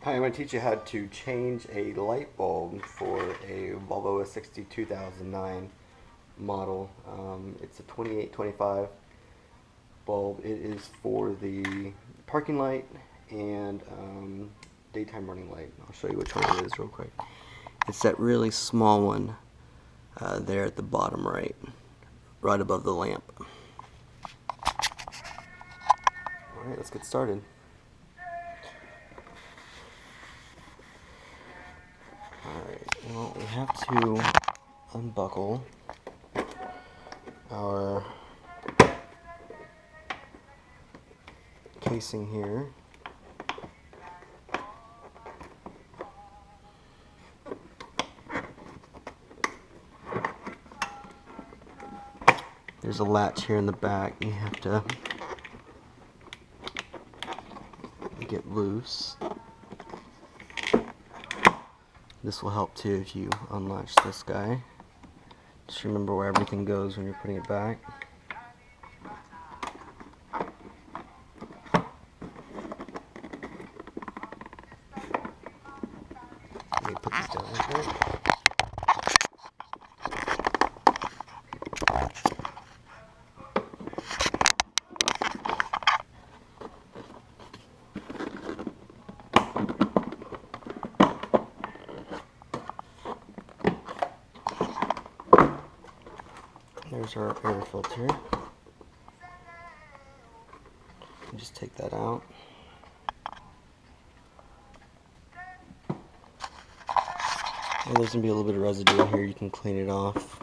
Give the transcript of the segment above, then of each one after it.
Hi, I'm going to teach you how to change a light bulb for a Volvo 60 2009 model. It's a 2825 bulb. It is for the parking light and daytime running light. I'll show you which one it is real quick. It's that really small one there at the bottom right above the lamp. Alright, let's get started. Alright, well, we have to unbuckle our casing here. There's a latch here in the back you have to get loose. This will help too if you unlatch this guy. Just remember where everything goes when you're putting it back. Let me put this down right there. There's our air filter. Just take that out. And there's going to be a little bit of residue here. You can clean it off.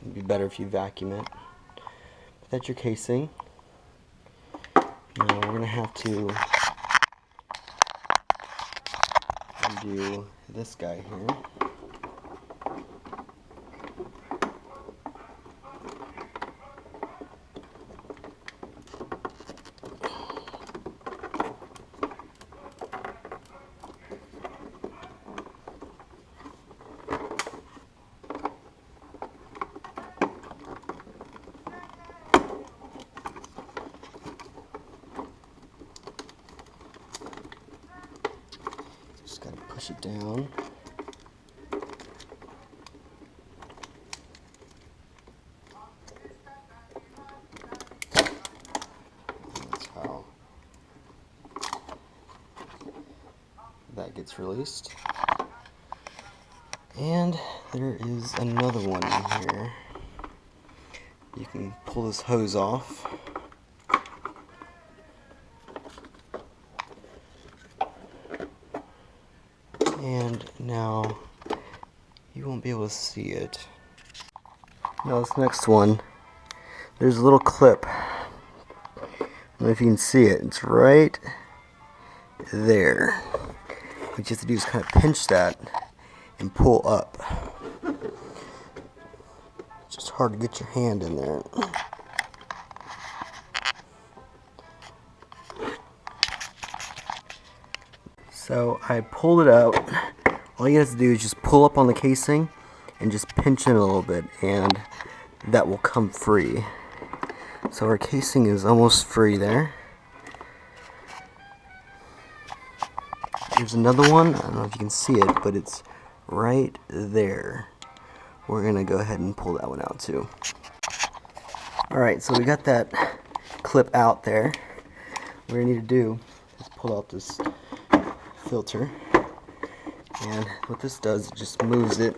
It'd be better if you vacuum it. But that's your casing. Now we're going to have to undo this guy here. Just gotta push it down. That's how that gets released. And there is another one in here. You can pull this hose off. And now you won't be able to see it. Now this next one, there's a little clip. I don't know if you can see it. It's right there. What you have to do is kind of pinch that and pull up. It's just hard to get your hand in there. So I pulled it out. All you have to do is just pull up on the casing and just pinch it a little bit, and that will come free. So our casing is almost free there. There's another one. I don't know if you can see it, but it's right there. We're gonna go ahead and pull that one out too. Alright, so we got that clip out there. What we need to do is pull out this filter, and what this does, it just moves it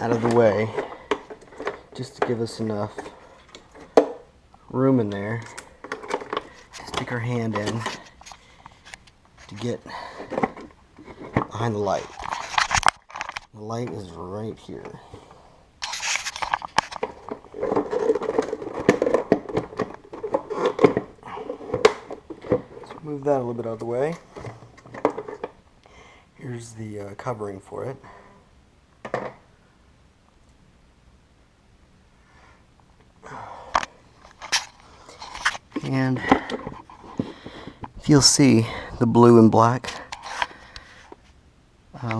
out of the way just to give us enough room in there to stick our hand in to get behind the light. The light is right here. Let's move that a little bit out of the way. Here's the covering for it. And if you'll see the blue and black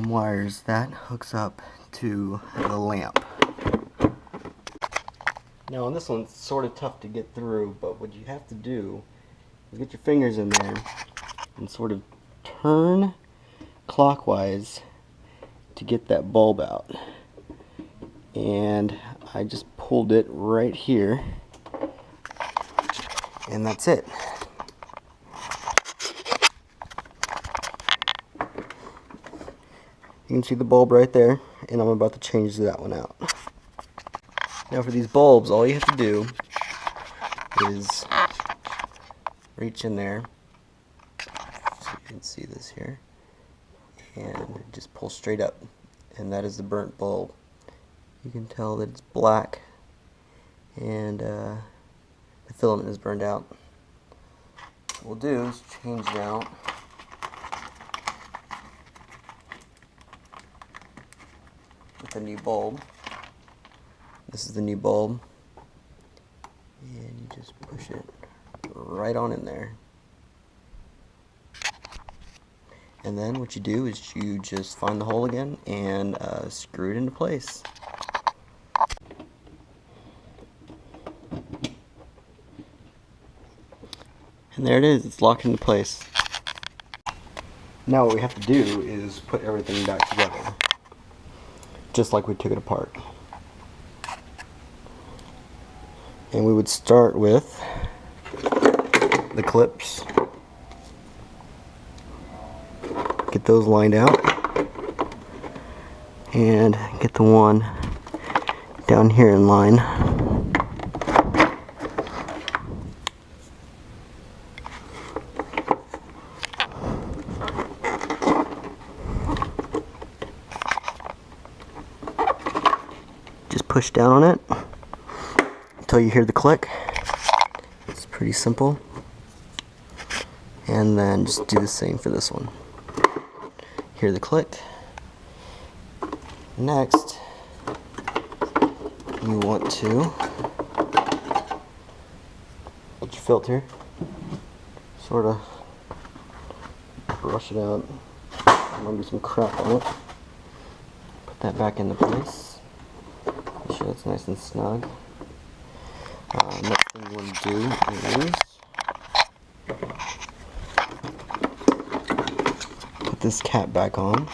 wires, that hooks up to the lamp. Now on this one, it's sort of tough to get through, but what you have to do get your fingers in there and sort of turn clockwise to get that bulb out. And I just pulled it right here, and that's it. You can see the bulb right there, and I'm about to change that one out. Now for these bulbs, all you have to do is reach in there, so you can see this here, and just pull straight up, and that is the burnt bulb. You can tell that it's black, and the filament is burned out. What we'll do is change it out. With a new bulb. This is the new bulb, and you just push it right on in there. And then what you do is you just find the hole again and screw it into place. And there it is, it's locked into place. Now what we have to do is put everything back together, just like we took it apart. And we would start with the clips. Get those lined out. And get the one down here in line. Just push down on it until you hear the click. It's pretty simple. And then just do the same for this one. Hear the click. Next, you want to get your filter, sort of brush it out. Maybe some crap on it. Put that back into place. Make sure it's nice and snug. Next thing you want to do is put this cap back on.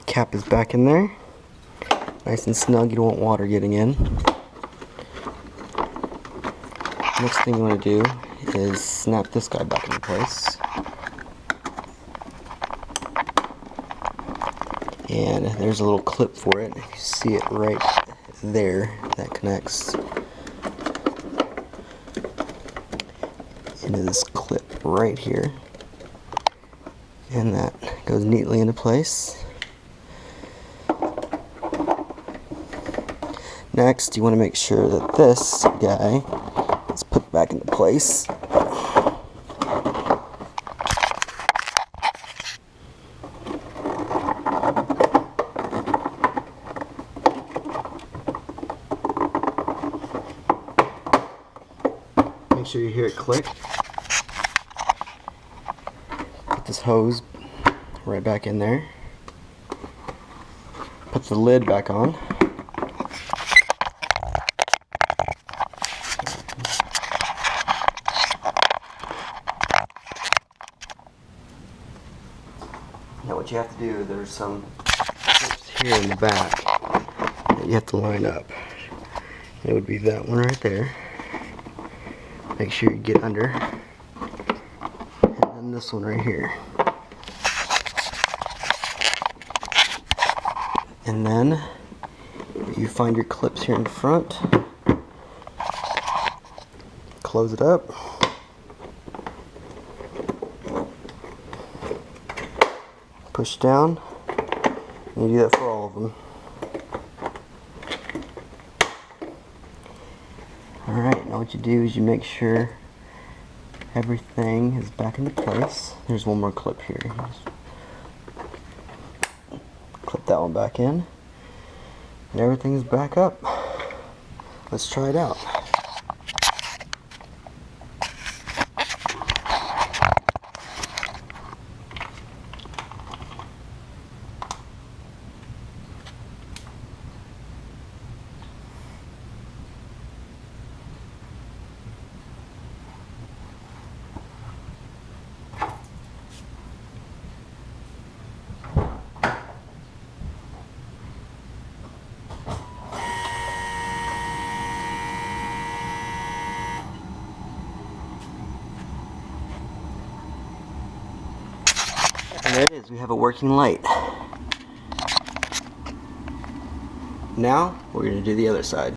Cap is back in there, nice and snug. You don't want water getting in. Next thing you want to do is snap this guy back into place, and there's a little clip for it. You see it right there. That connects into this clip right here, and that goes neatly into place. Next, you want to make sure that this guy is put back into place. Make sure you hear it click. Put this hose right back in there. Put the lid back on. Now what you have to do, there's some clips here in the back that you have to line up. It would be that one right there. Make sure you get under. And then this one right here. And then you find your clips here in front. Close it up. Push down, and you do that for all of them. Alright, now what you do is you make sure everything is back into place. There's one more clip here. Just clip that one back in, and everything's back up. Let's try it out. And there it is, we have a working light. Now, we're going to do the other side.